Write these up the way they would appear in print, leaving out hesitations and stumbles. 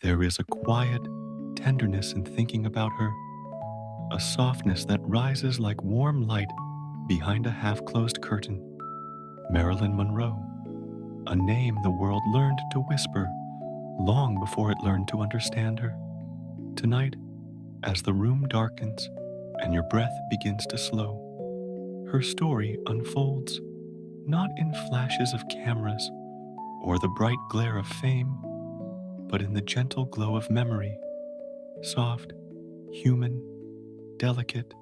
There is a quiet tenderness in thinking about her, a softness that rises like warm light behind a half-closed curtain. Marilyn Monroe, a name the world learned to whisper long before it learned to understand her. Tonight, as the room darkens and your breath begins to slow, her story unfolds, not in flashes of cameras or the bright glare of fame, but in the gentle glow of memory, soft, human, delicate.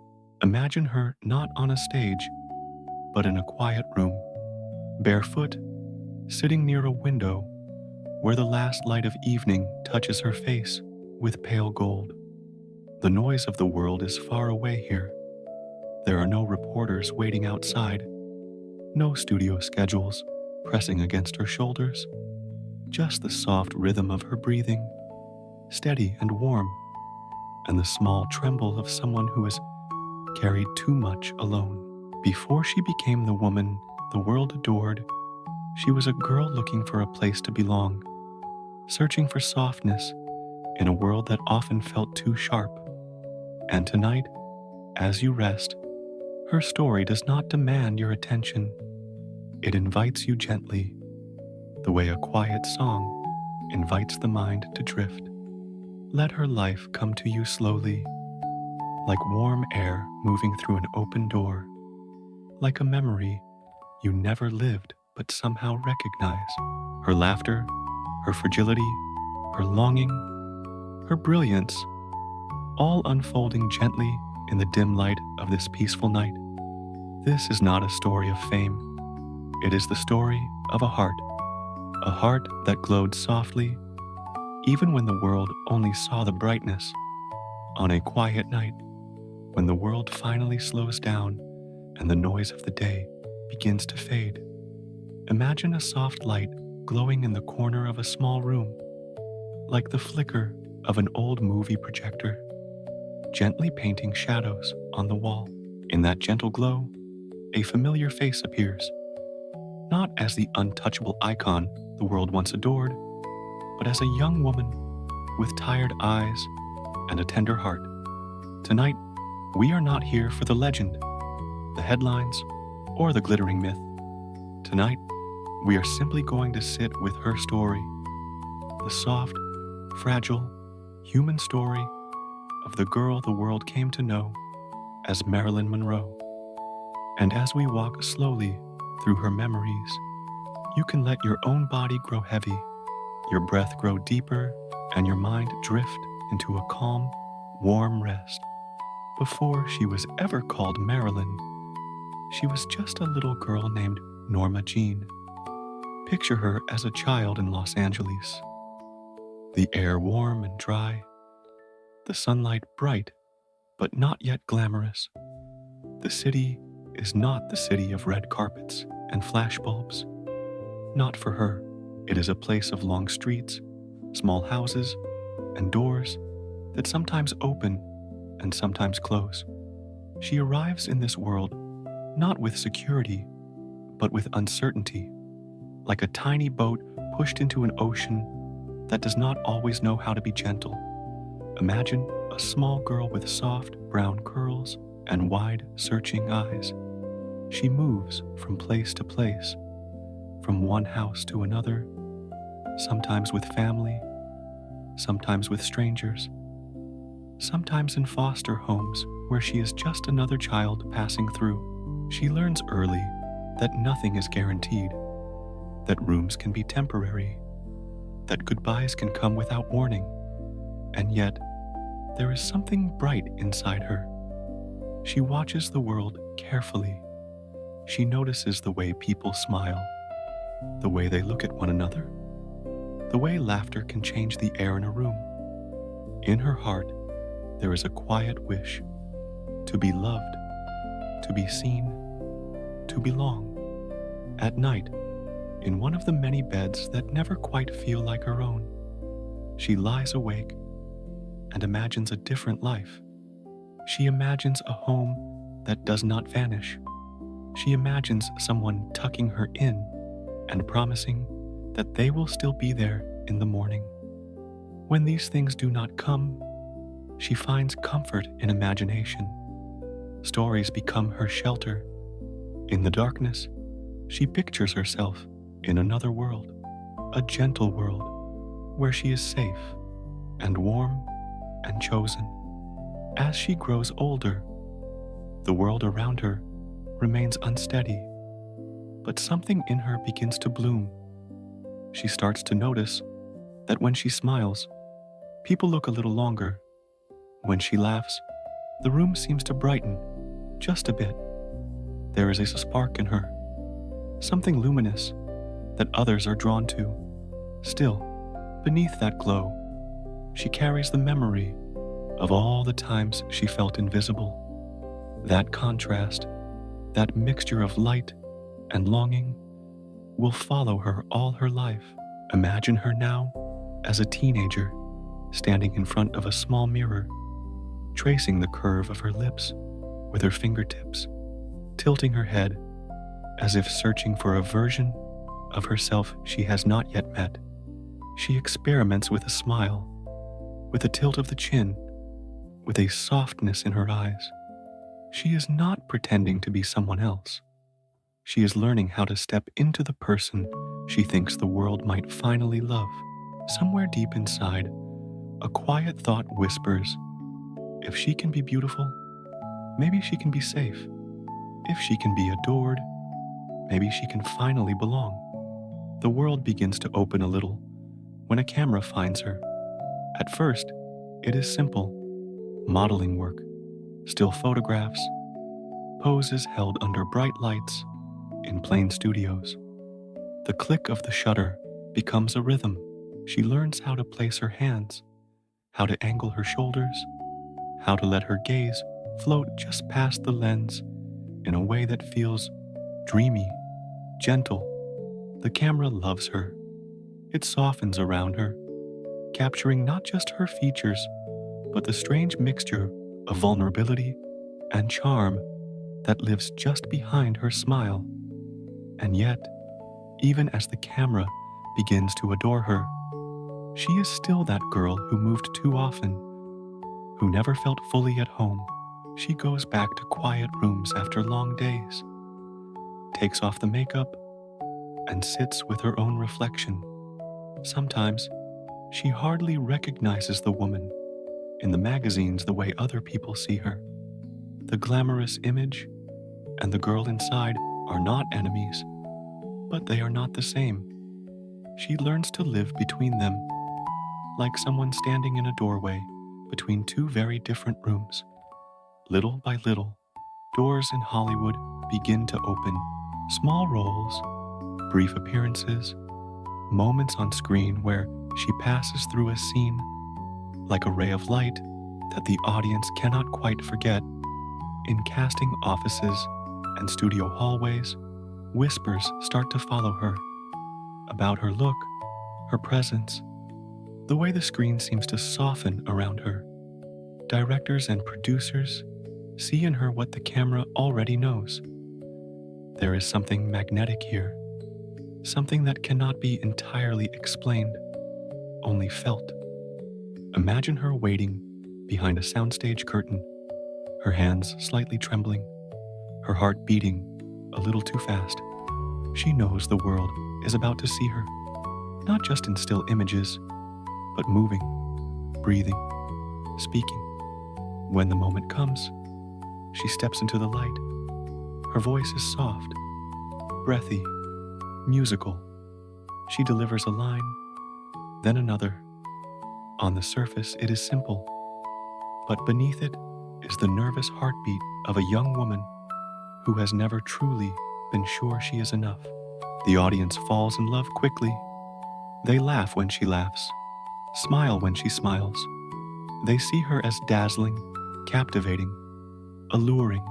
Imagine her not on a stage, but in a quiet room, barefoot, sitting near a window where the last light of evening touches her face with pale gold. The noise of the world is far away here. There are no reporters waiting outside, no studio schedules pressing against her shoulders, just the soft rhythm of her breathing, steady and warm, and the small tremble of someone who has carried too much alone. Before she became the woman the world adored, she was a girl looking for a place to belong, searching for softness in a world that often felt too sharp. And tonight, as you rest, her story does not demand your attention. It invites you gently, the way a quiet song invites the mind to drift. Let her life come to you slowly, like warm air moving through an open door, like a memory you never lived but somehow recognize. Her laughter, her fragility, her longing, her brilliance, all unfolding gently in the dim light of this peaceful night. This is not a story of fame. It is the story of a heart that glowed softly, even when the world only saw the brightness. On a quiet night, when the world finally slows down and the noise of the day begins to fade, imagine a soft light glowing in the corner of a small room, like the flicker of an old movie projector, gently painting shadows on the wall. In that gentle glow, a familiar face appears, not as the untouchable icon the world once adored, but as a young woman with tired eyes and a tender heart. Tonight, we are not here for the legend, the headlines, or the glittering myth. Tonight, we are simply going to sit with her story, the soft, fragile, human story of the girl the world came to know as Marilyn Monroe. And as we walk slowly through her memories, you can let your own body grow heavy, your breath grow deeper, and your mind drift into a calm, warm rest. Before she was ever called Marilyn, she was just a little girl named Norma Jean. Picture her as a child in Los Angeles. The air warm and dry, the sunlight bright, but not yet glamorous. The city is not the city of red carpets and flashbulbs. Not for her. It is a place of long streets, small houses, and doors that sometimes open and sometimes close. She arrives in this world not with security, but with uncertainty, like a tiny boat pushed into an ocean that does not always know how to be gentle. Imagine a small girl with soft brown curls and wide, searching eyes. She moves from place to place, from one house to another, sometimes with family, sometimes with strangers, sometimes in foster homes where she is just another child passing through. She learns early that nothing is guaranteed, that rooms can be temporary, that goodbyes can come without warning, and yet there is something bright inside her. She watches the world carefully. She notices the way people smile, the way they look at one another, the way laughter can change the air in a room. In her heart, there is a quiet wish to be loved, to be seen, to belong. At night, in one of the many beds that never quite feel like her own, she lies awake and imagines a different life. She imagines a home that does not vanish. She imagines someone tucking her in and promising that they will still be there in the morning. When these things do not come, she finds comfort in imagination. Stories become her shelter. In the darkness, she pictures herself in another world, a gentle world where she is safe and warm and chosen. As she grows older, the world around her remains unsteady, but something in her begins to bloom. She starts to notice that when she smiles, people look a little longer. When she laughs, the room seems to brighten just a bit. There is a spark in her, something luminous that others are drawn to. Still, beneath that glow, she carries the memory of all the times she felt invisible. That contrast, that mixture of light and longing, will follow her all her life. Imagine her now as a teenager, standing in front of a small mirror, tracing the curve of her lips with her fingertips, tilting her head as if searching for a version of herself she has not yet met. She experiments with a smile, with a tilt of the chin, with a softness in her eyes. She is not pretending to be someone else. She is learning how to step into the person she thinks the world might finally love. Somewhere deep inside, a quiet thought whispers, if she can be beautiful, maybe she can be safe. If she can be adored, maybe she can finally belong. The world begins to open a little when a camera finds her. At first, it is simple: modeling work, still photographs, poses held under bright lights in plain studios. The click of the shutter becomes a rhythm. She learns how to place her hands, how to angle her shoulders, how to let her gaze float just past the lens in a way that feels dreamy, gentle. The camera loves her. It softens around her, capturing not just her features, but the strange mixture of vulnerability and charm that lives just behind her smile. And yet, even as the camera begins to adore her, she is still that girl who moved too often, who never felt fully at home. She goes back to quiet rooms after long days, takes off the makeup, and sits with her own reflection. Sometimes, she hardly recognizes the woman in the magazines the way other people see her. The glamorous image and the girl inside are not enemies, but they are not the same. She learns to live between them, like someone standing in a doorway between two very different rooms. Little by little, doors in Hollywood begin to open. Small roles, brief appearances, moments on screen where she passes through a scene like a ray of light that the audience cannot quite forget. In casting offices and studio hallways, whispers start to follow her about her look, her presence, the way the screen seems to soften around her. Directors and producers see in her what the camera already knows. There is something magnetic here, something that cannot be entirely explained, only felt. Imagine her waiting behind a soundstage curtain, her hands slightly trembling, her heart beating a little too fast. She knows the world is about to see her, not just in still images, but moving, breathing, speaking. When the moment comes, she steps into the light. Her voice is soft, breathy, musical. She delivers a line, then another. On the surface, it is simple, but beneath it is the nervous heartbeat of a young woman who has never truly been sure she is enough. The audience falls in love quickly. They laugh when she laughs, smile when she smiles. They see her as dazzling, captivating, alluring.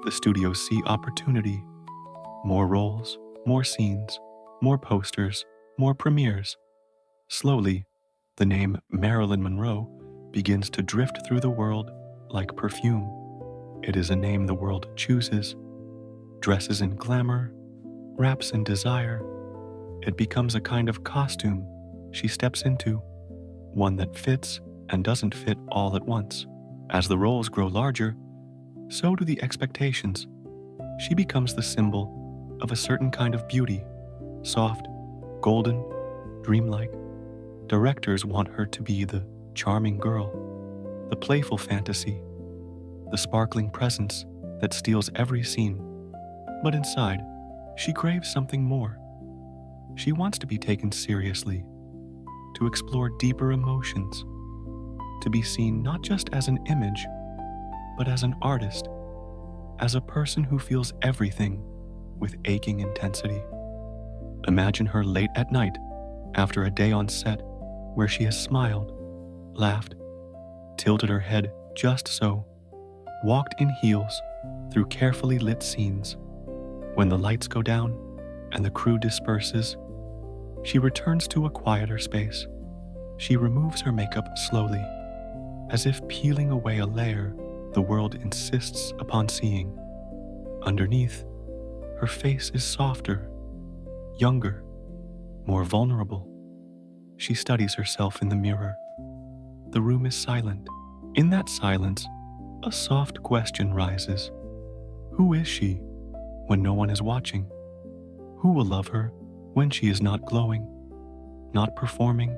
The studios see opportunity. More roles, more scenes, more posters, more premieres. Slowly, the name Marilyn Monroe begins to drift through the world like perfume. It is a name the world chooses, dresses in glamour, wraps in desire. It becomes a kind of costume she steps into, one that fits and doesn't fit all at once. As the roles grow larger, so do the expectations. She becomes the symbol of a certain kind of beauty, soft, golden, dreamlike. Directors want her to be the charming girl, the playful fantasy, the sparkling presence that steals every scene. But inside, she craves something more. She wants to be taken seriously, to explore deeper emotions, to be seen not just as an image, but as an artist, as a person who feels everything with aching intensity. Imagine her late at night, after a day on set where she has smiled, laughed, tilted her head just so, walked in heels through carefully lit scenes. When the lights go down and the crew disperses, she returns to a quieter space. She removes her makeup slowly, as if peeling away a layer the world insists upon seeing. Underneath, her face is softer, younger, more vulnerable. She studies herself in the mirror. The room is silent. In that silence, a soft question rises. Who is she when no one is watching? Who will love her when she is not glowing, not performing,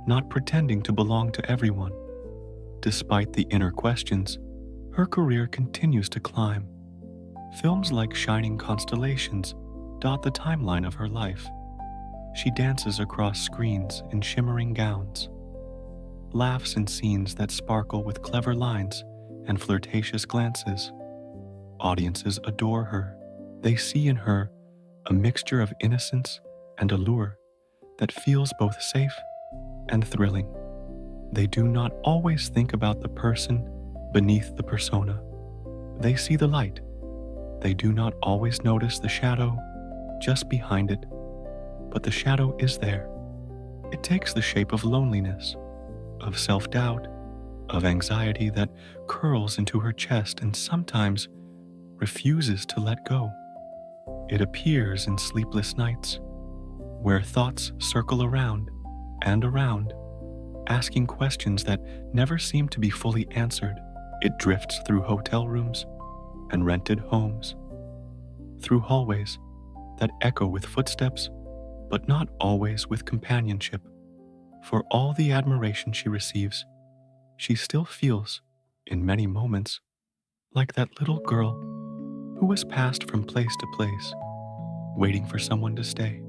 not pretending to belong to everyone? Despite the inner questions, her career continues to climb. Films like Shining Constellations dot the timeline of her life. She dances across screens in shimmering gowns, laughs in scenes that sparkle with clever lines and flirtatious glances. Audiences adore her. They see in her a mixture of innocence and allure that feels both safe and thrilling. They do not always think about the person beneath the persona. They see the light. They do not always notice the shadow just behind it, but the shadow is there. It takes the shape of loneliness, of self-doubt, of anxiety that curls into her chest and sometimes refuses to let go. It appears in sleepless nights, where thoughts circle around and around, asking questions that never seem to be fully answered. It drifts through hotel rooms and rented homes, through hallways that echo with footsteps, but not always with companionship. For all the admiration she receives, she still feels, in many moments, like that little girl who was passed from place to place, waiting for someone to stay.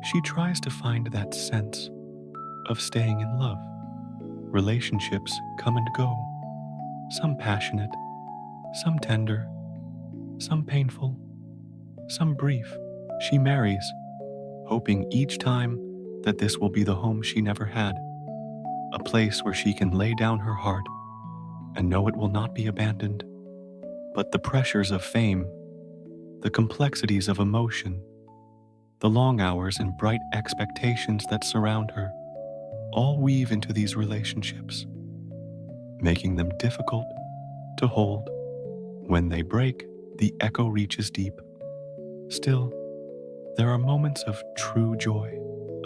She tries to find that sense of staying in love. Relationships come and go, some passionate, some tender, some painful, some brief. She marries, hoping each time that this will be the home she never had, a place where she can lay down her heart and know it will not be abandoned. But the pressures of fame, the complexities of emotion, the long hours and bright expectations that surround her, all weave into these relationships, making them difficult to hold. When they break, the echo reaches deep. Still, there are moments of true joy.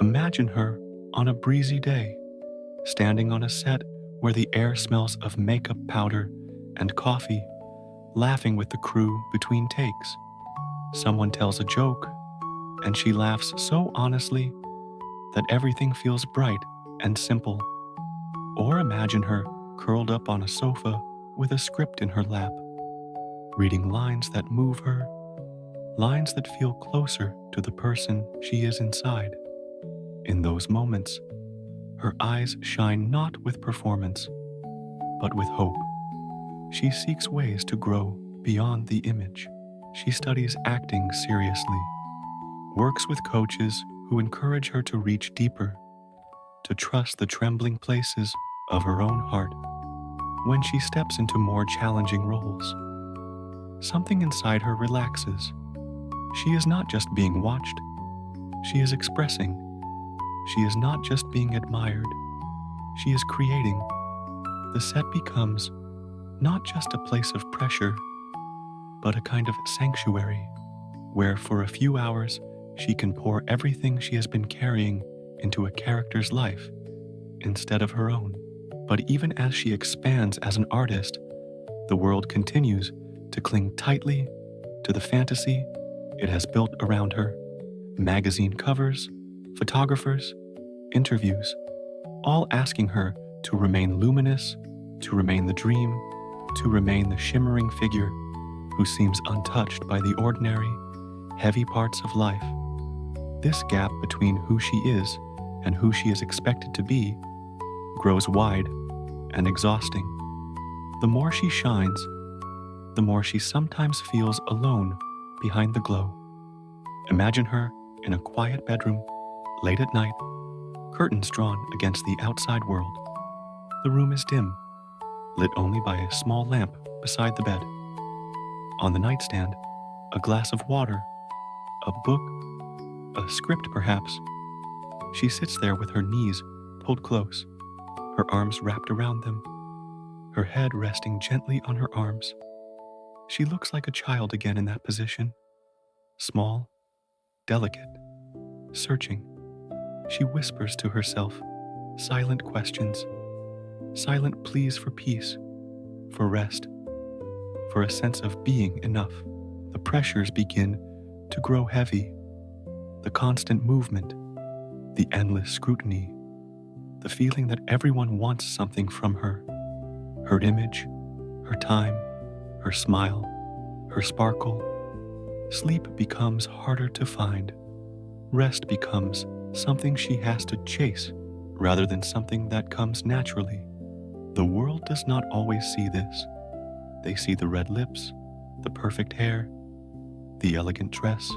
Imagine her on a breezy day, standing on a set where the air smells of makeup powder and coffee, laughing with the crew between takes. Someone tells a joke, and she laughs so honestly that everything feels bright and simple. Or imagine her curled up on a sofa with a script in her lap, reading lines that move her, lines that feel closer to the person she is inside. In those moments, her eyes shine not with performance, but with hope. She seeks ways to grow beyond the image. She studies acting seriously, works with coaches who encourage her to reach deeper, to trust the trembling places of her own heart. When she steps into more challenging roles, something inside her relaxes. She is not just being watched, she is expressing. She is not just being admired, she is creating. The set becomes not just a place of pressure, but a kind of sanctuary, where for a few hours she can pour everything she has been carrying into a character's life instead of her own. But even as she expands as an artist, the world continues to cling tightly to the fantasy it has built around her. Magazine covers, photographers, interviews, all asking her to remain luminous, to remain the dream, to remain the shimmering figure who seems untouched by the ordinary, heavy parts of life. This gap between who she is and who she is expected to be grows wide and exhausting. The more she shines, the more she sometimes feels alone behind the glow. Imagine her in a quiet bedroom, late at night, curtains drawn against the outside world. The room is dim, lit only by a small lamp beside the bed. On the nightstand, a glass of water, a book, a script perhaps. She sits there with her knees pulled close, her arms wrapped around them, her head resting gently on her arms. She looks like a child again in that position, small, delicate, searching. She whispers to herself silent questions, silent pleas for peace, for rest, for a sense of being enough. The pressures begin to grow heavy, the constant movement, the endless scrutiny, the feeling that everyone wants something from her, her image, her time, her smile, her sparkle. Sleep becomes harder to find. Rest becomes something she has to chase rather than something that comes naturally. The world does not always see this. They see the red lips, the perfect hair, the elegant dress.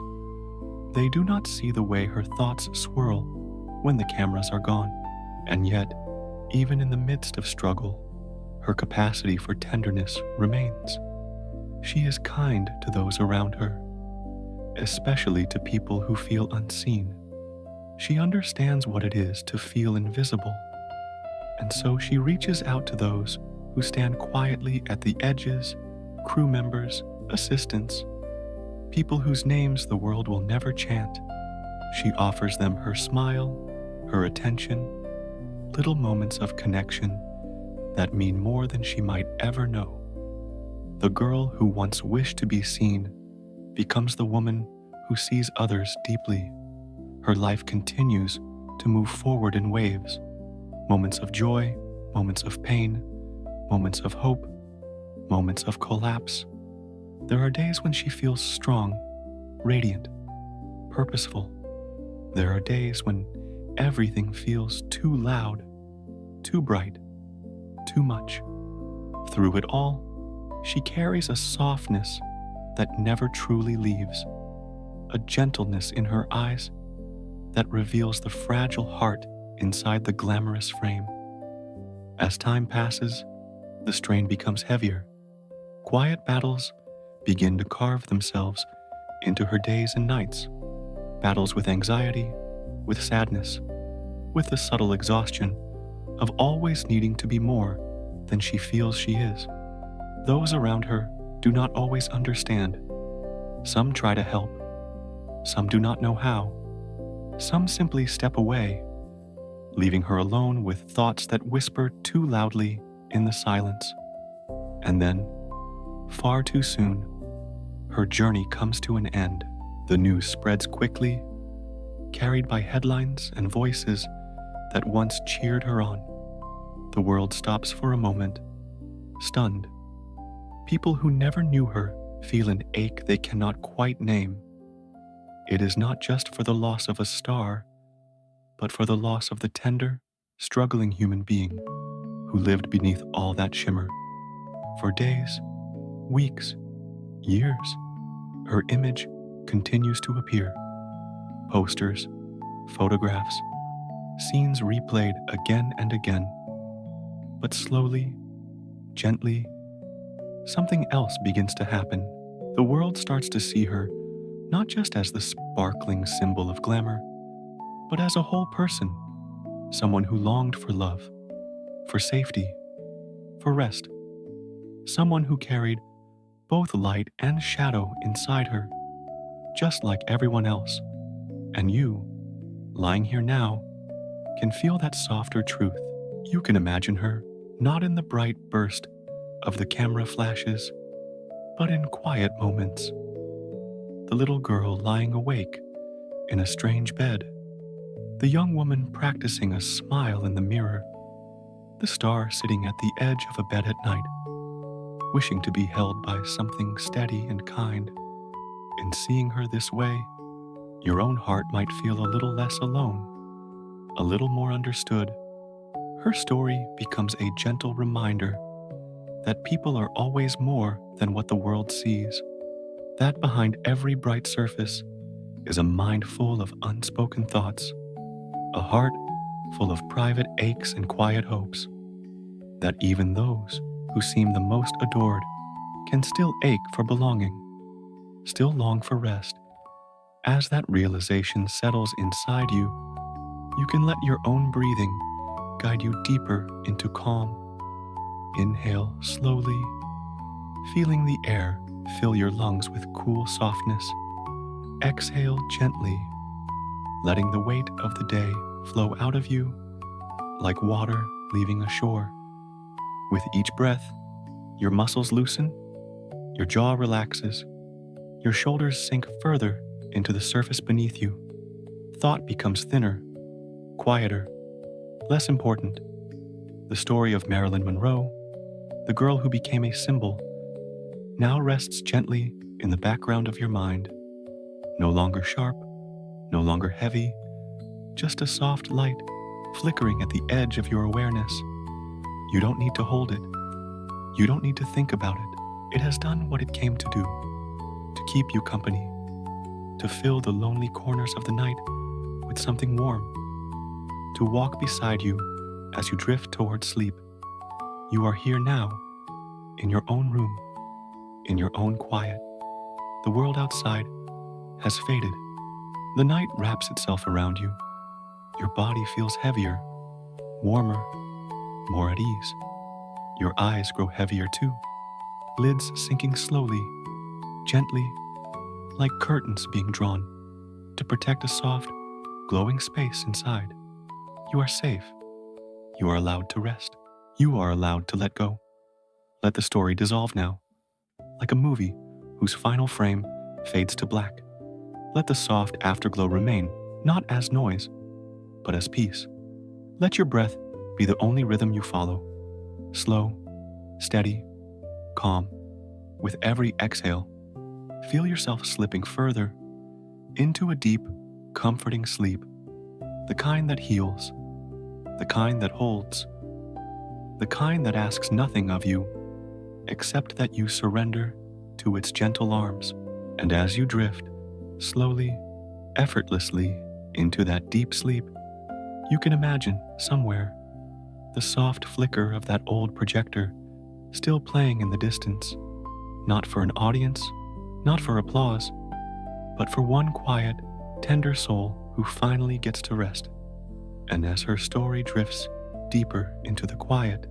They do not see the way her thoughts swirl when the cameras are gone. And yet, even in the midst of struggle, her capacity for tenderness remains. She is kind to those around her, especially to people who feel unseen. She understands what it is to feel invisible, and so she reaches out to those who stand quietly at the edges, crew members, assistants, people whose names the world will never chant. She offers them her smile, her attention, little moments of connection that mean more than she might ever know. The girl who once wished to be seen becomes the woman who sees others deeply. Her life continues to move forward in waves, moments of joy, moments of pain, moments of hope, moments of collapse. There are days when she feels strong, radiant, purposeful. There are days when everything feels too loud, too bright, too much. Through it all, she carries a softness that never truly leaves, a gentleness in her eyes that reveals the fragile heart inside the glamorous frame. As time passes, the strain becomes heavier. Quiet battles begin to carve themselves into her days and nights. Battles with anxiety, with sadness, with the subtle exhaustion of always needing to be more than she feels she is. Those around her do not always understand. Some try to help. Some do not know how. Some simply step away, leaving her alone with thoughts that whisper too loudly in the silence. And then, far too soon, her journey comes to an end. The news spreads quickly, carried by headlines and voices that once cheered her on. The world stops for a moment, stunned. People who never knew her feel an ache they cannot quite name. It is not just for the loss of a star, but for the loss of the tender, struggling human being who lived beneath all that shimmer. For days, weeks, years, her image continues to appear. Posters, photographs, scenes replayed again and again. But slowly, gently, something else begins to happen. The world starts to see her not just as the sparkling symbol of glamour, but as a whole person, someone who longed for love, for safety, for rest, someone who carried both light and shadow inside her, just like everyone else. And you, lying here now, can feel that softer truth. You can imagine her not in the bright burst of the camera flashes, but in quiet moments. The little girl lying awake in a strange bed, the young woman practicing a smile in the mirror, the star sitting at the edge of a bed at night, wishing to be held by something steady and kind. In seeing her this way, your own heart might feel a little less alone, a little more understood. Her story becomes a gentle reminder that people are always more than what the world sees, that behind every bright surface is a mind full of unspoken thoughts, a heart full of private aches and quiet hopes, that even those who seem the most adored can still ache for belonging, still long for rest. As that realization settles inside you, you can let your own breathing guide you deeper into calm. Inhale slowly, feeling the air fill your lungs with cool softness. Exhale gently, letting the weight of the day flow out of you like water leaving a shore. With each breath, your muscles loosen, your jaw relaxes, your shoulders sink further into the surface beneath you. Thought becomes thinner, quieter, less important. The story of Marilyn Monroe, the girl who became a symbol, now rests gently in the background of your mind. No longer sharp, no longer heavy, just a soft light flickering at the edge of your awareness. You don't need to hold it. You don't need to think about it. It has done what it came to do, to keep you company, to fill the lonely corners of the night with something warm, to walk beside you as you drift toward sleep. You are here now, in your own room, in your own quiet. The world outside has faded. The night wraps itself around you. Your body feels heavier, warmer, more at ease. Your eyes grow heavier too, lids sinking slowly, gently, like curtains being drawn to protect a soft, glowing space inside. You are safe. You are allowed to rest. You are allowed to let go. Let the story dissolve now, like a movie whose final frame fades to black. Let the soft afterglow remain, not as noise, but as peace. Let your breath be the only rhythm you follow. Slow, steady, calm. With every exhale, feel yourself slipping further into a deep, comforting sleep, the kind that heals, the kind that holds, the kind that asks nothing of you except that you surrender to its gentle arms. And as you drift, slowly, effortlessly, into that deep sleep, you can imagine somewhere the soft flicker of that old projector still playing in the distance, not for an audience, not for applause, but for one quiet, tender soul who finally gets to rest. And as her story drifts deeper into the quiet,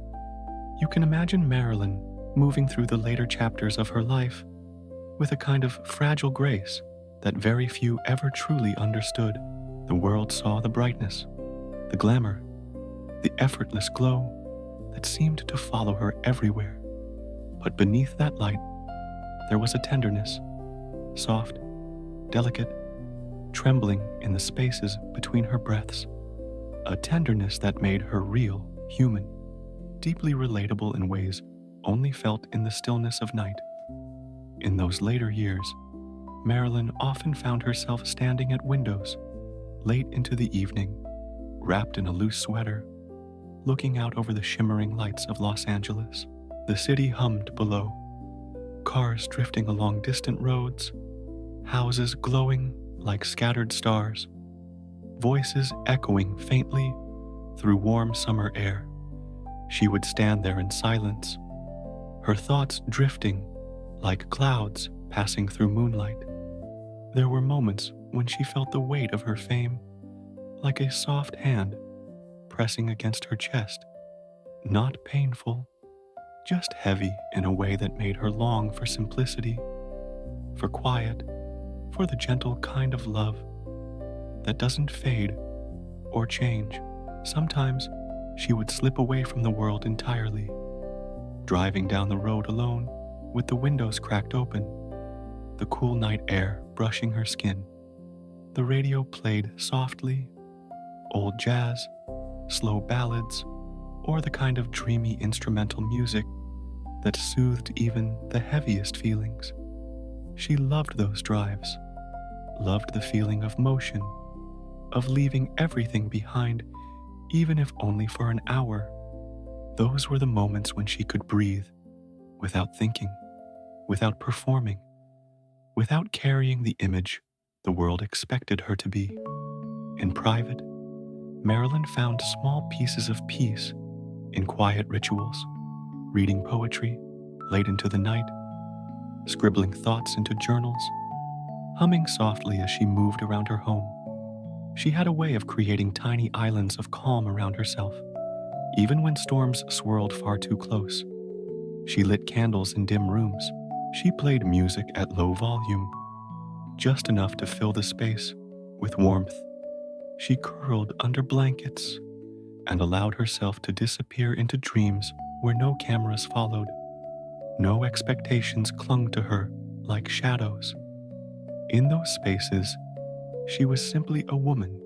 you can imagine Marilyn moving through the later chapters of her life with a kind of fragile grace that very few ever truly understood. The world saw the brightness, the glamour, the effortless glow that seemed to follow her everywhere. But beneath that light, there was a tenderness, soft, delicate, trembling in the spaces between her breaths, a tenderness that made her real, human, deeply relatable in ways only felt in the stillness of night. In those later years, Marilyn often found herself standing at windows, late into the evening, wrapped in a loose sweater, looking out over the shimmering lights of Los Angeles. The city hummed below, cars drifting along distant roads, houses glowing like scattered stars, voices echoing faintly through warm summer air. She would stand there in silence, her thoughts drifting like clouds passing through moonlight. There were moments when she felt the weight of her fame, like a soft hand pressing against her chest, not painful, just heavy in a way that made her long for simplicity, for quiet, for the gentle kind of love that doesn't fade or change. Sometimes she would slip away from the world entirely, driving down the road alone with the windows cracked open, the cool night air brushing her skin. The radio played softly, old jazz, slow ballads, or the kind of dreamy instrumental music that soothed even the heaviest feelings. She loved those drives, loved the feeling of motion, of leaving everything behind, even if only for an hour. Those were the moments when she could breathe, without thinking, without performing, without carrying the image the world expected her to be. In private, Marilyn found small pieces of peace in quiet rituals, reading poetry late into the night, scribbling thoughts into journals, humming softly as she moved around her home. She had a way of creating tiny islands of calm around herself, even when storms swirled far too close. She lit candles in dim rooms. She played music at low volume, just enough to fill the space with warmth. She curled under blankets and allowed herself to disappear into dreams where no cameras followed. No expectations clung to her like shadows. In those spaces, she was simply a woman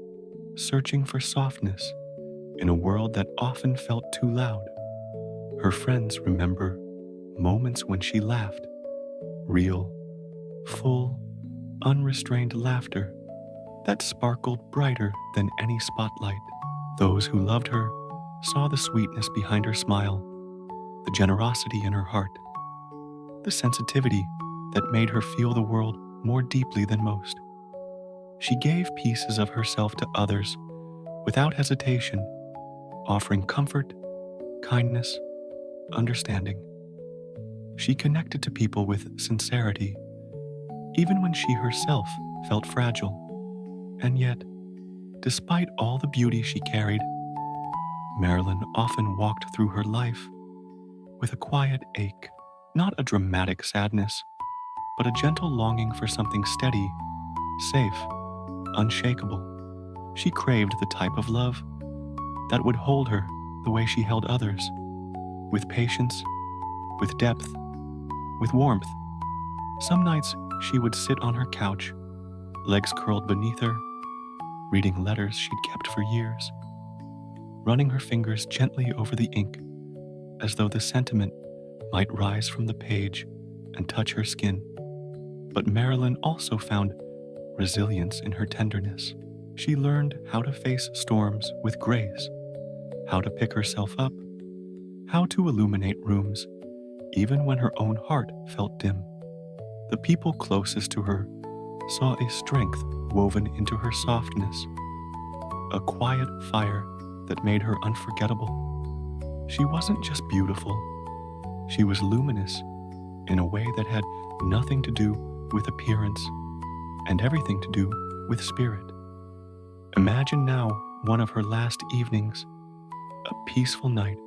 searching for softness in a world that often felt too loud. Her friends remember moments when she laughed, real, full, unrestrained laughter that sparkled brighter than any spotlight. Those who loved her saw the sweetness behind her smile, the generosity in her heart, the sensitivity that made her feel the world more deeply than most. She gave pieces of herself to others without hesitation, offering comfort, kindness, understanding. She connected to people with sincerity, even when she herself felt fragile. And yet, despite all the beauty she carried, Marilyn often walked through her life with a quiet ache, not a dramatic sadness, but a gentle longing for something steady, safe, unshakable. She craved the type of love that would hold her the way she held others, with patience, with depth, with warmth. Some nights she would sit on her couch, legs curled beneath her, reading letters she'd kept for years, running her fingers gently over the ink as though the sentiment might rise from the page and touch her skin. But Marilyn also found resilience in her tenderness. She learned how to face storms with grace, how to pick herself up, how to illuminate rooms even when her own heart felt dim. The people closest to her saw a strength woven into her softness, a quiet fire that made her unforgettable. She wasn't just beautiful, she was luminous in a way that had nothing to do with appearance and everything to do with spirit. Imagine now one of her last evenings, a peaceful night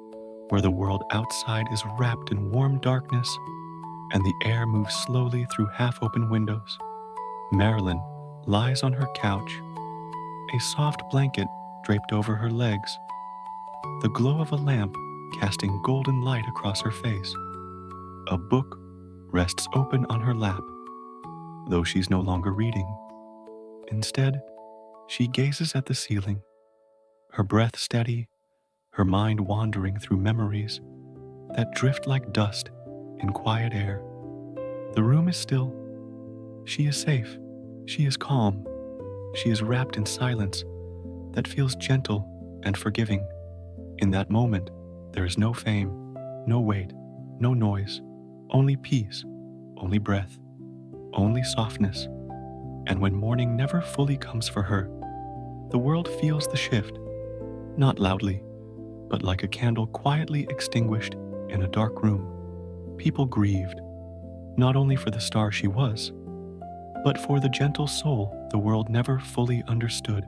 where the world outside is wrapped in warm darkness and the air moves slowly through half-open windows. Marilyn lies on her couch, a soft blanket draped over her legs, the glow of a lamp casting golden light across her face. A book rests open on her lap, though she's no longer reading. Instead, she gazes at the ceiling, her breath steady, her mind wandering through memories that drift like dust in quiet air. The room is still. She is safe. She is calm. She is wrapped in silence that feels gentle and forgiving. In that moment, there is no fame, no weight, no noise, only peace, only breath, only softness. And when morning never fully comes for her, the world feels the shift, not loudly, but like a candle quietly extinguished in a dark room. People grieved, not only for the star she was, but for the gentle soul the world never fully understood.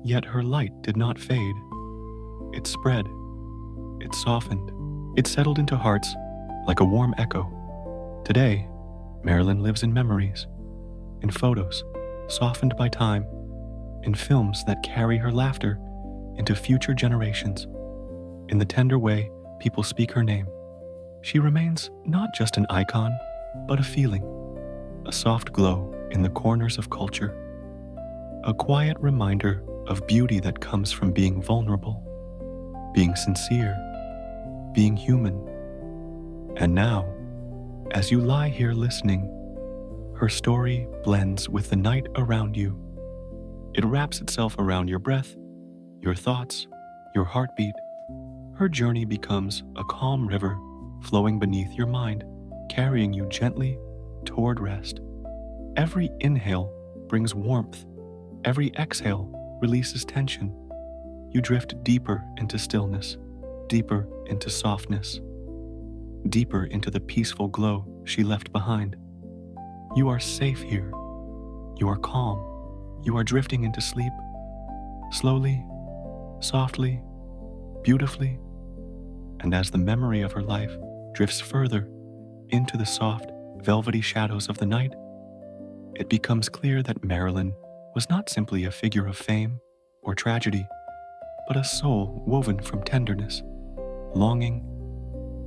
Yet her light did not fade. It spread. It softened. It settled into hearts like a warm echo. Today, Marilyn lives in memories, in photos softened by time, in films that carry her laughter into future generations. In the tender way people speak her name, she remains not just an icon, but a feeling, a soft glow in the corners of culture, a quiet reminder of beauty that comes from being vulnerable, being sincere, being human. And now, as you lie here listening, her story blends with the night around you. It wraps itself around your breath, your thoughts, your heartbeat. Her journey becomes a calm river flowing beneath your mind, carrying you gently toward rest. Every inhale brings warmth. Every exhale releases tension. You drift deeper into stillness, deeper into softness, deeper into the peaceful glow she left behind. You are safe here. You are calm. You are drifting into sleep, slowly, softly, beautifully. And as the memory of her life drifts further into the soft, velvety shadows of the night, it becomes clear that Marilyn was not simply a figure of fame or tragedy, but a soul woven from tenderness, longing,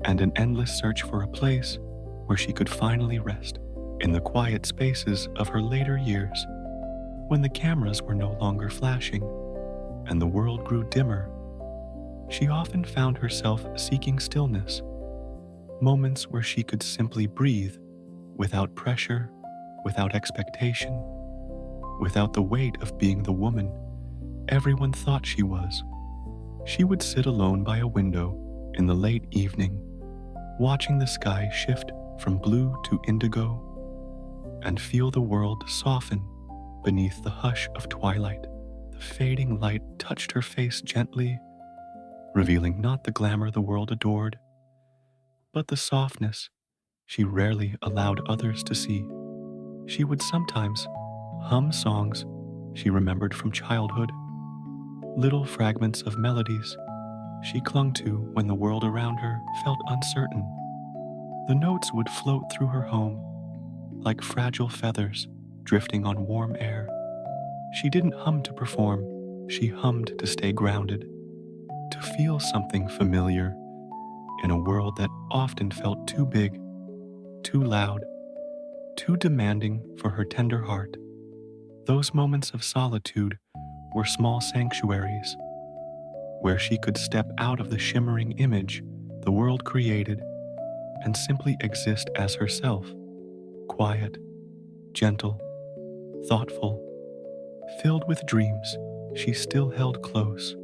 and an endless search for a place where she could finally rest. In the quiet spaces of her later years, when the cameras were no longer flashing and the world grew dimmer, she often found herself seeking stillness, moments where she could simply breathe without pressure, without expectation, without the weight of being the woman everyone thought she was. She would sit alone by a window in the late evening, watching the sky shift from blue to indigo, and feel the world soften beneath the hush of twilight. The fading light touched her face gently, revealing not the glamour the world adored, but the softness she rarely allowed others to see. She would sometimes hum songs she remembered from childhood, little fragments of melodies she clung to when the world around her felt uncertain. The notes would float through her home like fragile feathers drifting on warm air. She didn't hum to perform, she hummed to stay grounded, to feel something familiar in a world that often felt too big, too loud, too demanding for her tender heart. Those moments of solitude were small sanctuaries where she could step out of the shimmering image the world created and simply exist as herself, quiet, gentle, thoughtful, filled with dreams she still held close.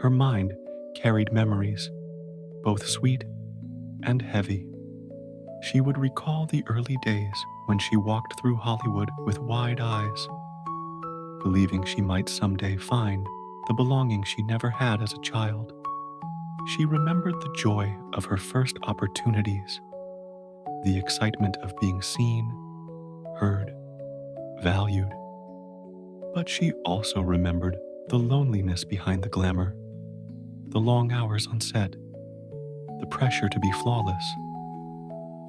Her mind carried memories, both sweet and heavy. She would recall the early days when she walked through Hollywood with wide eyes, believing she might someday find the belonging she never had as a child. She remembered the joy of her first opportunities, the excitement of being seen, heard, valued. But she also remembered the loneliness behind the glamour, the long hours on set, the pressure to be flawless,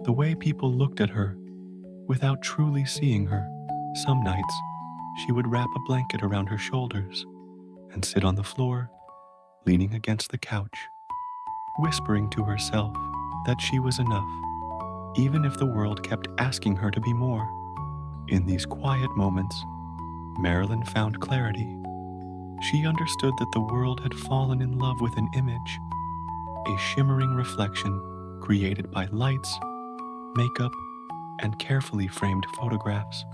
the way people looked at her without truly seeing her. Some nights, she would wrap a blanket around her shoulders and sit on the floor, leaning against the couch, whispering to herself that she was enough, even if the world kept asking her to be more. In these quiet moments, Marilyn found clarity. She understood that the world had fallen in love with an image, a shimmering reflection created by lights, makeup, and carefully framed photographs.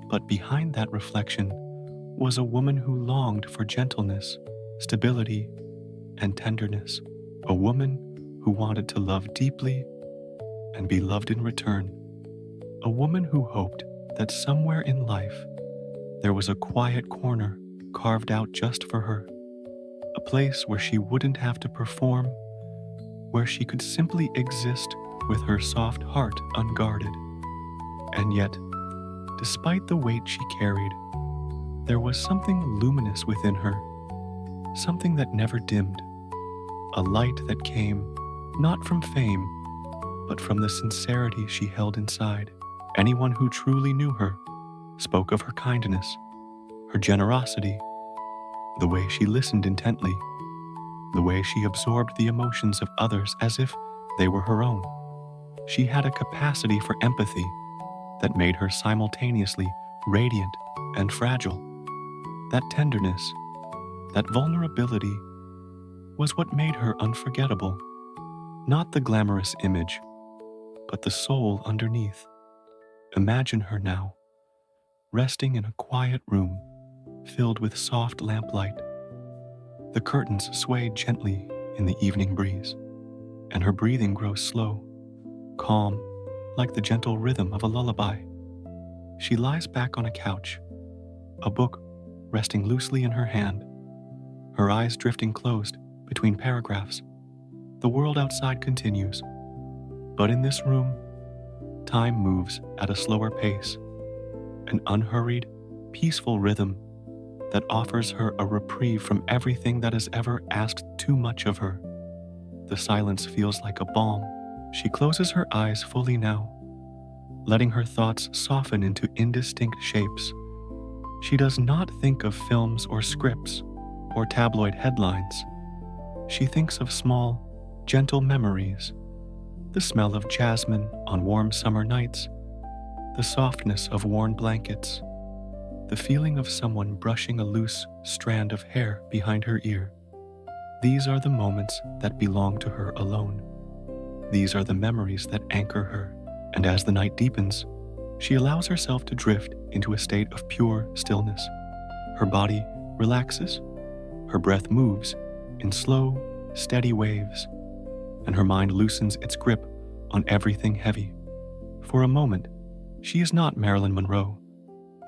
But behind that reflection was a woman who longed for gentleness, stability, and tenderness. A woman who wanted to love deeply and be loved in return. A woman who hoped that somewhere in life there was a quiet corner carved out just for her. A place where she wouldn't have to perform, where she could simply exist with her soft heart unguarded. And yet, despite the weight she carried, there was something luminous within her, something that never dimmed, a light that came not from fame, but from the sincerity she held inside. Anyone who truly knew her spoke of her kindness, her generosity, the way she listened intently, the way she absorbed the emotions of others as if they were her own. She had a capacity for empathy that made her simultaneously radiant and fragile. That tenderness, that vulnerability, was what made her unforgettable. Not the glamorous image, but the soul underneath. Imagine her now, resting in a quiet room filled with soft lamplight. The curtains sway gently in the evening breeze, and her breathing grows slow, calm, like the gentle rhythm of a lullaby. She lies back on a couch, a book resting loosely in her hand, her eyes drifting closed between paragraphs. The world outside continues, but in this room, time moves at a slower pace, an unhurried, peaceful rhythm that offers her a reprieve from everything that has ever asked too much of her. The silence feels like a balm. She closes her eyes fully now, letting her thoughts soften into indistinct shapes. She does not think of films or scripts or tabloid headlines. She thinks of small, gentle memories, the smell of jasmine on warm summer nights, the softness of worn blankets, the feeling of someone brushing a loose strand of hair behind her ear. These are the moments that belong to her alone. These are the memories that anchor her, and as the night deepens, she allows herself to drift into a state of pure stillness. Her body relaxes, her breath moves in slow, steady waves, and her mind loosens its grip on everything heavy. For a moment, she is not Marilyn Monroe.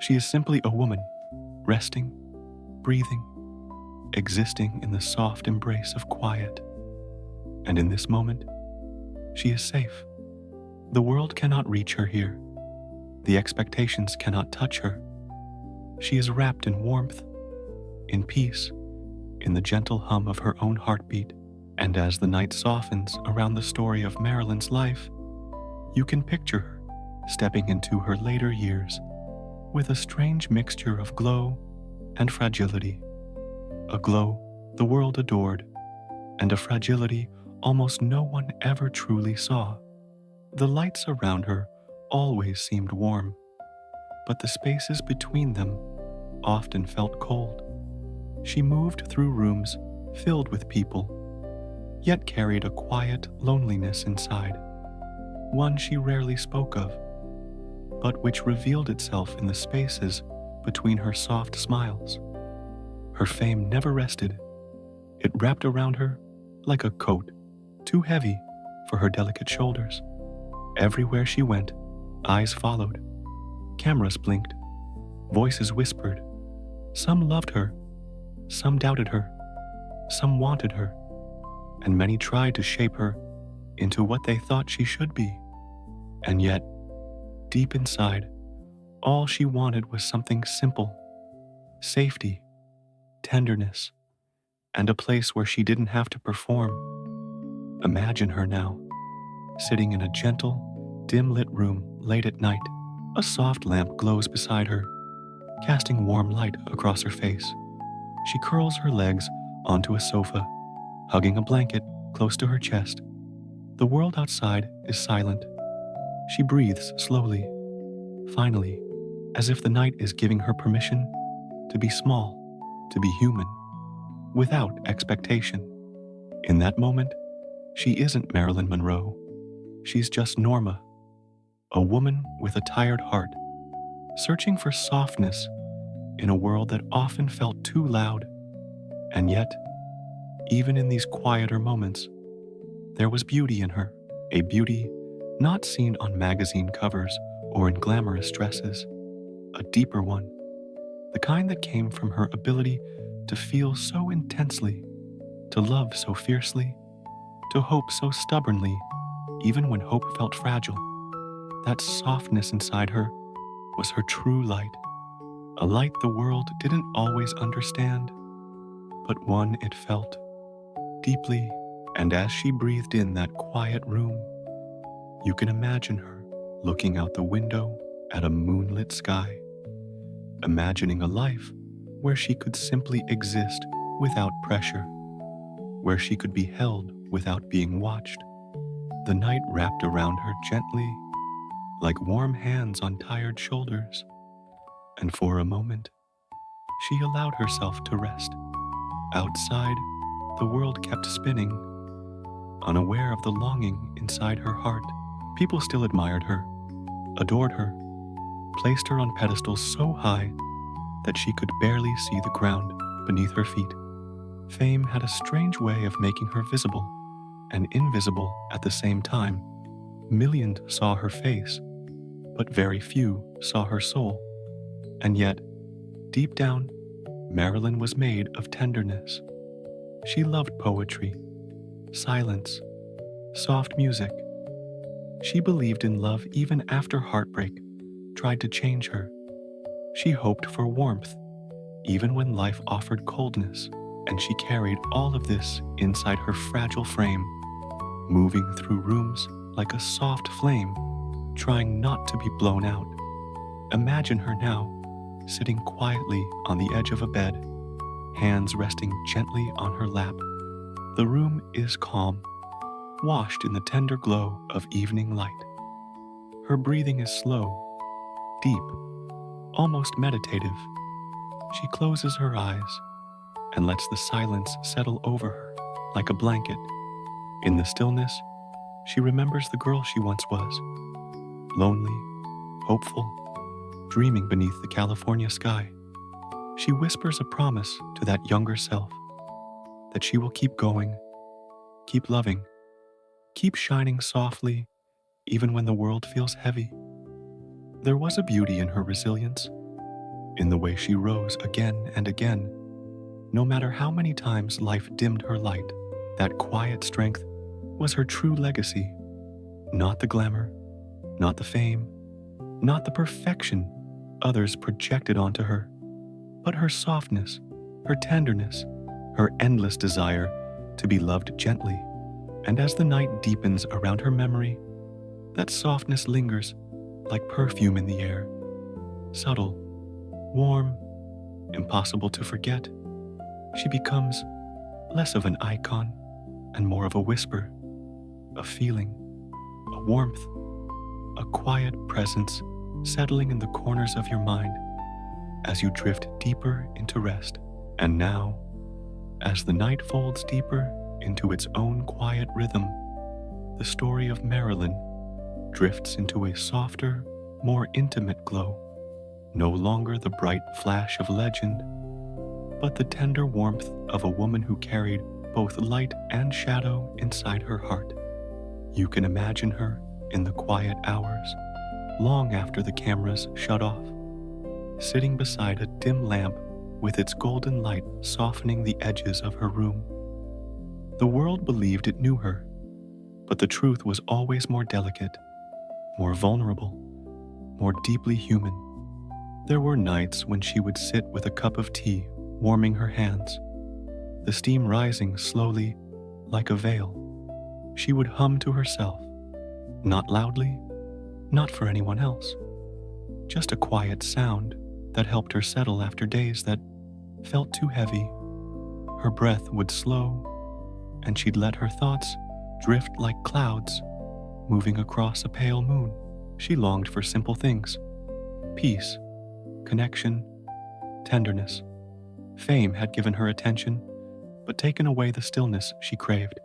She is simply a woman, resting, breathing, existing in the soft embrace of quiet. And in this moment, she is safe. The world cannot reach her here. The expectations cannot touch her. She is wrapped in warmth, in peace, in the gentle hum of her own heartbeat. And as the night softens around the story of Marilyn's life, you can picture her stepping into her later years with a strange mixture of glow and fragility. A glow the world adored, and a fragility almost no one ever truly saw. The lights around her always seemed warm, but the spaces between them often felt cold. She moved through rooms filled with people, yet carried a quiet loneliness inside, one she rarely spoke of, but which revealed itself in the spaces between her soft smiles. Her fame never rested. It wrapped around her like a coat, too heavy for her delicate shoulders. Everywhere she went, eyes followed, cameras blinked, voices whispered. Some loved her, some doubted her, some wanted her, and many tried to shape her into what they thought she should be. And yet, deep inside, all she wanted was something simple: safety, tenderness, and a place where she didn't have to perform. Imagine her now, sitting in a gentle, dim-lit room late at night. A soft lamp glows beside her, casting warm light across her face. She curls her legs onto a sofa, hugging a blanket close to her chest. The world outside is silent. She breathes slowly, finally, as if the night is giving her permission to be small, to be human, without expectation. In that moment, she isn't Marilyn Monroe. She's just Norma, a woman with a tired heart, searching for softness in a world that often felt too loud. And yet, even in these quieter moments, there was beauty in her, a beauty not seen on magazine covers or in glamorous dresses, a deeper one, the kind that came from her ability to feel so intensely, to love so fiercely, to hope so stubbornly, even when hope felt fragile. That softness inside her was her true light, a light the world didn't always understand, but one it felt deeply. And as she breathed in that quiet room, you can imagine her looking out the window at a moonlit sky, imagining a life where she could simply exist without pressure, where she could be held without being watched. The night wrapped around her gently, like warm hands on tired shoulders, and for a moment, she allowed herself to rest. Outside, the world kept spinning, unaware of the longing inside her heart. People still admired her, adored her, placed her on pedestals so high that she could barely see the ground beneath her feet. Fame had a strange way of making her visible and invisible at the same time. Millions saw her face, but very few saw her soul. And yet, deep down, Marilyn was made of tenderness. She loved poetry, silence, soft music. She believed in love even after heartbreak tried to change her. She hoped for warmth, even when life offered coldness, and she carried all of this inside her fragile frame, moving through rooms like a soft flame, trying not to be blown out. Imagine her now, sitting quietly on the edge of a bed, hands resting gently on her lap. The room is calm, washed in the tender glow of evening light. Her breathing is slow, deep, almost meditative. She closes her eyes and lets the silence settle over her like a blanket. In the stillness, she remembers the girl she once was, lonely, hopeful, dreaming beneath the California sky. She whispers a promise to that younger self that she will keep going, keep loving, keep shining softly even when the world feels heavy. There was a beauty in her resilience, in the way she rose again and again. No matter how many times life dimmed her light, that quiet strength was her true legacy. Not the glamour, not the fame, not the perfection others projected onto her, but her softness, her tenderness, her endless desire to be loved gently. And as the night deepens around her memory, that softness lingers like perfume in the air, subtle, warm, impossible to forget. She becomes less of an icon and more of a whisper, a feeling, a warmth, a quiet presence settling in the corners of your mind as you drift deeper into rest. And now, as the night folds deeper into its own quiet rhythm, the story of Marilyn drifts into a softer, more intimate glow. No longer the bright flash of legend, but the tender warmth of a woman who carried both light and shadow inside her heart. You can imagine her in the quiet hours, long after the cameras shut off, sitting beside a dim lamp with its golden light softening the edges of her room. The world believed it knew her, but the truth was always more delicate, more vulnerable, more deeply human. There were nights when she would sit with a cup of tea, warming her hands, the steam rising slowly like a veil. She would hum to herself, not loudly, not for anyone else, just a quiet sound that helped her settle after days that felt too heavy. Her breath would slow, and she'd let her thoughts drift like clouds moving across a pale moon. She longed for simple things: peace, connection, tenderness. Fame had given her attention, but taken away the stillness she craved.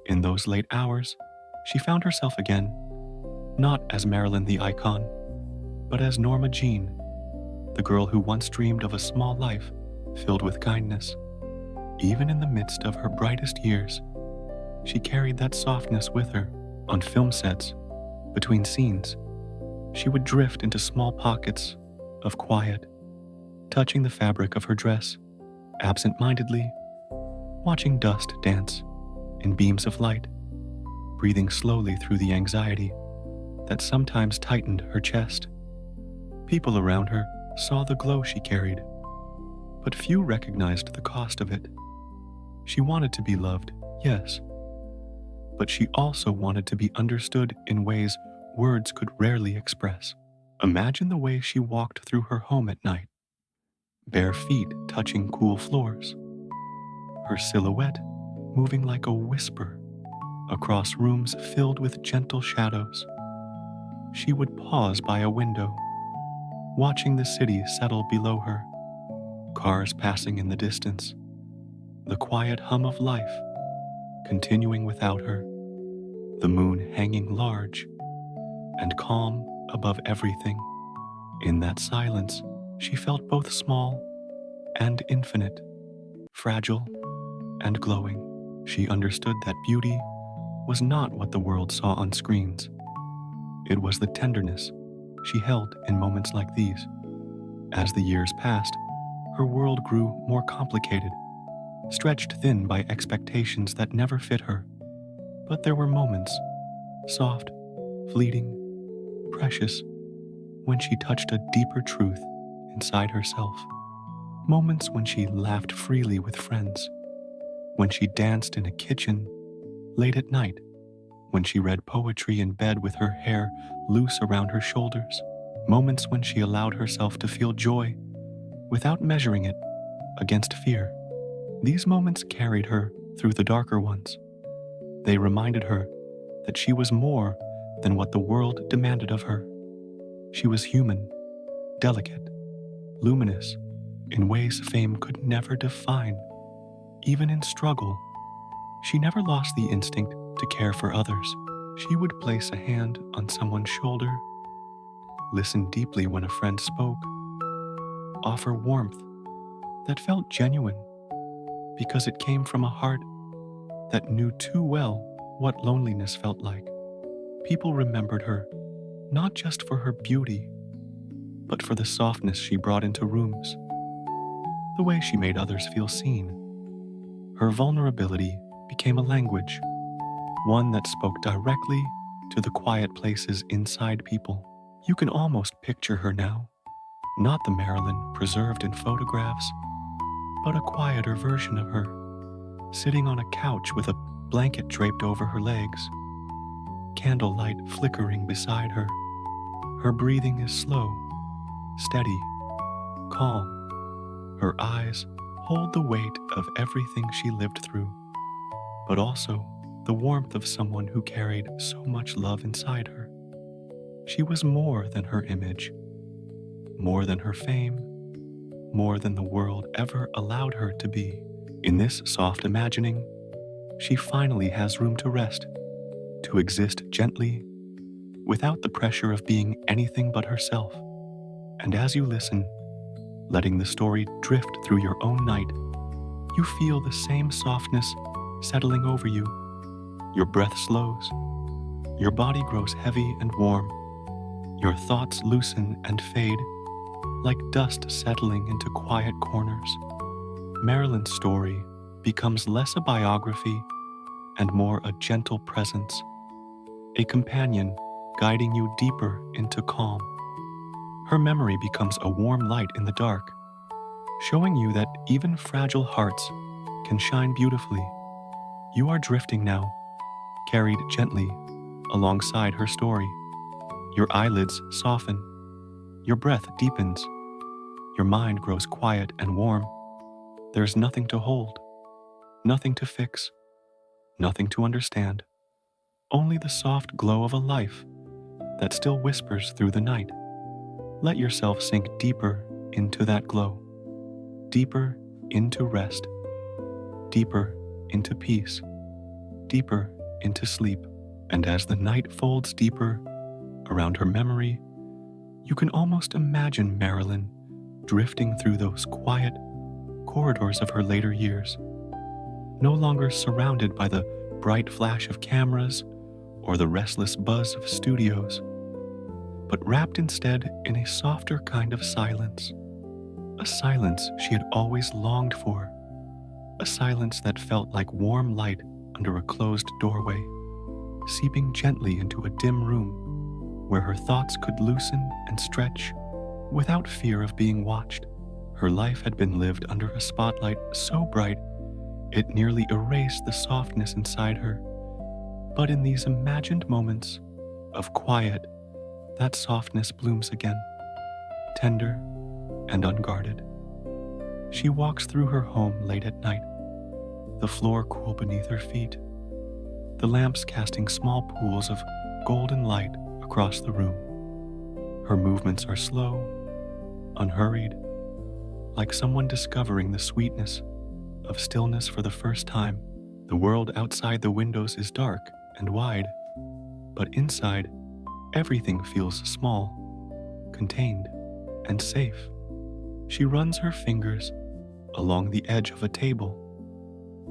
In those late hours, she found herself again, not as Marilyn the icon, but as Norma Jean, the girl who once dreamed of a small life filled with kindness. Even in the midst of her brightest years, she carried that softness with her. On film sets, between scenes, she would drift into small pockets of quiet, touching the fabric of her dress, absent-mindedly, watching dust dance in beams of light, breathing slowly through the anxiety that sometimes tightened her chest. People around her saw the glow she carried, but few recognized the cost of it. She wanted to be loved, yes, but she also wanted to be understood in ways words could rarely express. Imagine the way she walked through her home at night, bare feet touching cool floors, her silhouette moving like a whisper across rooms filled with gentle shadows. She would pause by a window, watching the city settle below her, cars passing in the distance, the quiet hum of life continuing without her, the moon hanging large and calm above everything. In that silence, she felt both small and infinite, fragile and glowing. She understood that beauty was not what the world saw on screens. It was the tenderness she held in moments like these. As the years passed, her world grew more complicated, stretched thin by expectations that never fit her. But there were moments, soft, fleeting, precious, when she touched a deeper truth inside herself. Moments when she laughed freely with friends, when she danced in a kitchen late at night, when she read poetry in bed with her hair loose around her shoulders. Moments when she allowed herself to feel joy without measuring it against fear. These moments carried her through the darker ones. They reminded her that she was more than what the world demanded of her. She was human, delicate, luminous, in ways fame could never define. Even in struggle, she never lost the instinct to care for others. She would place a hand on someone's shoulder, listen deeply when a friend spoke, offer warmth that felt genuine because it came from a heart that knew too well what loneliness felt like. People remembered her not just for her beauty, but for the softness she brought into rooms, the way she made others feel seen. Her vulnerability became a language, one that spoke directly to the quiet places inside people. You can almost picture her now, not the Marilyn preserved in photographs, but a quieter version of her, sitting on a couch with a blanket draped over her legs, candlelight flickering beside her. Her breathing is slow, steady, calm. Her eyes hold the weight of everything she lived through, but also the warmth of someone who carried so much love inside her. She was more than her image, more than her fame, more than the world ever allowed her to be. In this soft imagining, she finally has room to rest, to exist gently, without the pressure of being anything but herself. And as you listen, letting the story drift through your own night, you feel the same softness settling over you. Your breath slows, your body grows heavy and warm, your thoughts loosen and fade, like dust settling into quiet corners. Marilyn's story becomes less a biography and more a gentle presence, a companion guiding you deeper into calm. Her memory becomes a warm light in the dark, showing you that even fragile hearts can shine beautifully. You are drifting now, carried gently alongside her story. Your eyelids soften, your breath deepens, your mind grows quiet and warm. There's nothing to hold, nothing to fix, nothing to understand, only the soft glow of a life that still whispers through the night. Let yourself sink deeper into that glow, deeper into rest, deeper into peace, deeper into sleep. And as the night folds deeper around her memory, you can almost imagine Marilyn drifting through those quiet corridors of her later years, no longer surrounded by the bright flash of cameras or the restless buzz of studios, but wrapped instead in a softer kind of silence, a silence she had always longed for, a silence that felt like warm light under a closed doorway, seeping gently into a dim room where her thoughts could loosen and stretch without fear of being watched. Her life had been lived under a spotlight so bright it nearly erased the softness inside her. But in these imagined moments of quiet, that softness blooms again, tender and unguarded. She walks through her home late at night, the floor cool beneath her feet, the lamps casting small pools of golden light across the room. Her movements are slow, unhurried, like someone discovering the sweetness of stillness for the first time. The world outside the windows is dark and wide, but inside, everything feels small, contained, and safe. She runs her fingers along the edge of a table,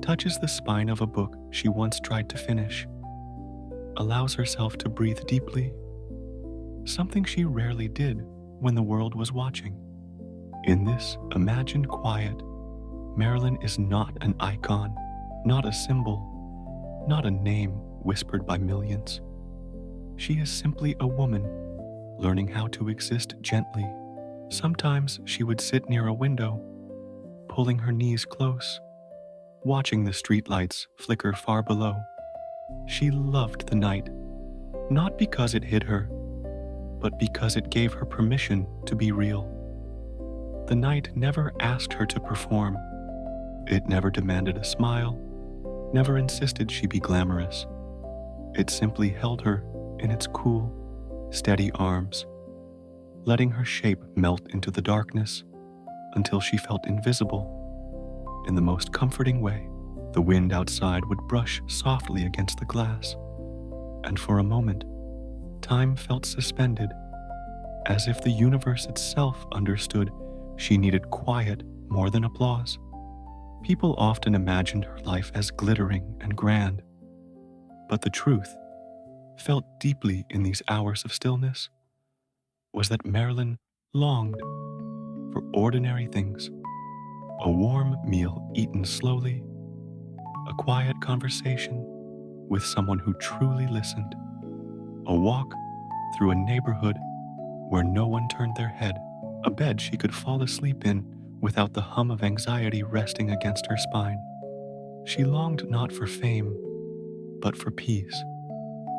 touches the spine of a book she once tried to finish, allows herself to breathe deeply, something she rarely did when the world was watching. In this imagined quiet, Marilyn is not an icon, not a symbol, not a name whispered by millions. She is simply a woman learning how to exist gently. Sometimes she would sit near a window, pulling her knees close, watching the streetlights flicker far below. She loved the night, not because it hid her, but because it gave her permission to be real. The night never asked her to perform. It never demanded a smile, never insisted she be glamorous. It simply held her in its cool, steady arms, letting her shape melt into the darkness until she felt invisible. In the most comforting way, the wind outside would brush softly against the glass, and for a moment, time felt suspended, as if the universe itself understood she needed quiet more than applause. People often imagined her life as glittering and grand, but the truth, felt deeply in these hours of stillness, was that Marilyn longed for ordinary things: a warm meal eaten slowly, a quiet conversation with someone who truly listened, a walk through a neighborhood where no one turned their head, a bed she could fall asleep in without the hum of anxiety resting against her spine. She longed not for fame, but for peace.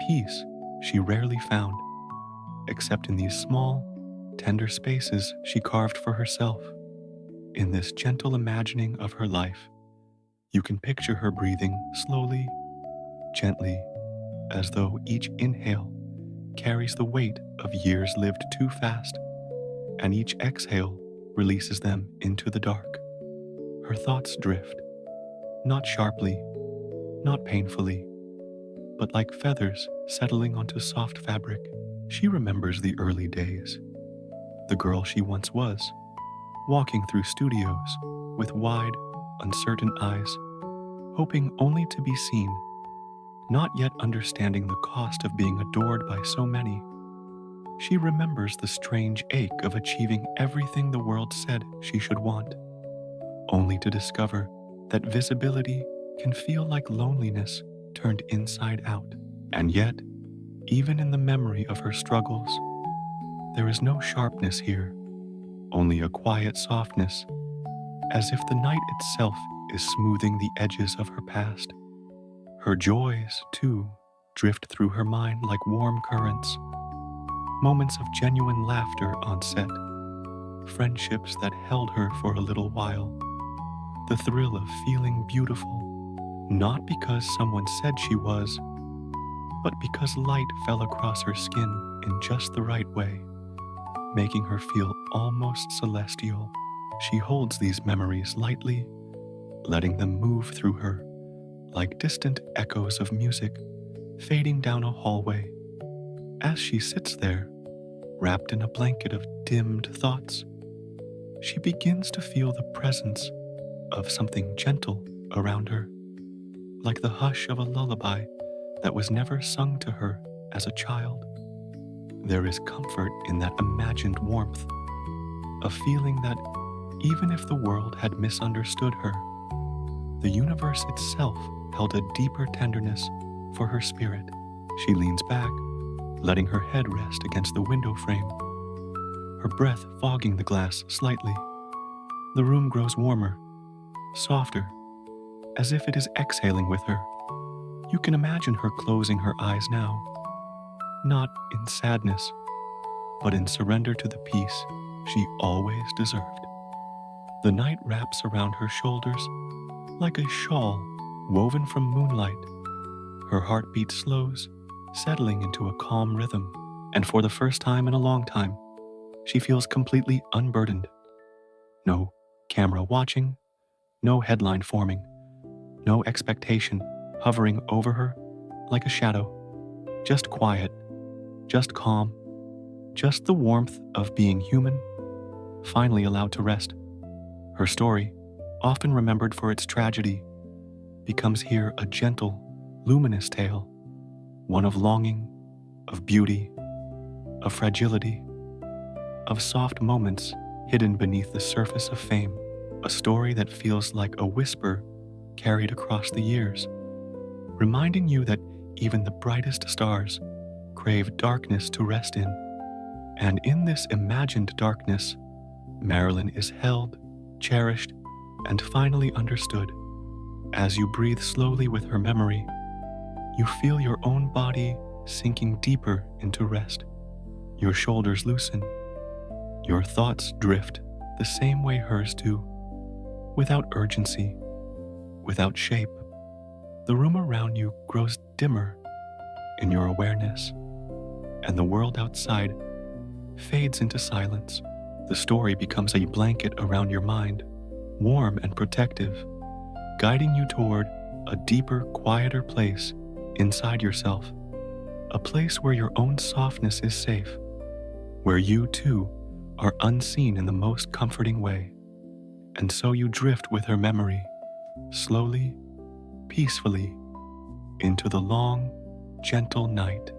Peace she rarely found, except in these small, tender spaces she carved for herself. In this gentle imagining of her life, you can picture her breathing slowly, gently, as though each inhale carries the weight of years lived too fast, and each exhale releases them into the dark. Her thoughts drift, not sharply, not painfully, but like feathers settling onto soft fabric. She remembers the early days, the girl she once was, walking through studios with wide, uncertain eyes, hoping only to be seen, not yet understanding the cost of being adored by so many. She remembers the strange ache of achieving everything the world said she should want, only to discover that visibility can feel like loneliness turned inside out. And yet, even in the memory of her struggles, there is no sharpness here, only a quiet softness, as if the night itself is smoothing the edges of her past. Her joys, too, drift through her mind like warm currents, moments of genuine laughter on set, friendships that held her for a little while, the thrill of feeling beautiful, not because someone said she was, but because light fell across her skin in just the right way, making her feel almost celestial. She holds these memories lightly, letting them move through her like distant echoes of music fading down a hallway. As she sits there, wrapped in a blanket of dimmed thoughts, she begins to feel the presence of something gentle around her, like the hush of a lullaby that was never sung to her as a child. There is comfort in that imagined warmth, a feeling that even if the world had misunderstood her, the universe itself held a deeper tenderness for her spirit. She leans back, letting her head rest against the window frame, her breath fogging the glass slightly. The room grows warmer, softer, as if it is exhaling with her. You can imagine her closing her eyes now, not in sadness, but in surrender to the peace she always deserved. The night wraps around her shoulders like a shawl woven from moonlight. Her heartbeat slows, settling into a calm rhythm, and for the first time in a long time, she feels completely unburdened. No camera watching, no headline forming, no expectation hovering over her like a shadow. Just quiet, just calm, just the warmth of being human, finally allowed to rest. Her story, often remembered for its tragedy, becomes here a gentle, luminous tale, one of longing, of beauty, of fragility, of soft moments hidden beneath the surface of fame, a story that feels like a whisper carried across the years, reminding you that even the brightest stars crave darkness to rest in. And in this imagined darkness, Marilyn is held, cherished, and finally understood. As you breathe slowly with her memory, you feel your own body sinking deeper into rest. Your shoulders loosen. Your thoughts drift the same way hers do, without urgency, without shape. The room around you grows dimmer in your awareness, and the world outside fades into silence. The story becomes a blanket around your mind, warm and protective, guiding you toward a deeper, quieter place inside yourself, a place where your own softness is safe, where you too are unseen in the most comforting way. And so you drift with her memory, slowly, peacefully, into the long, gentle night.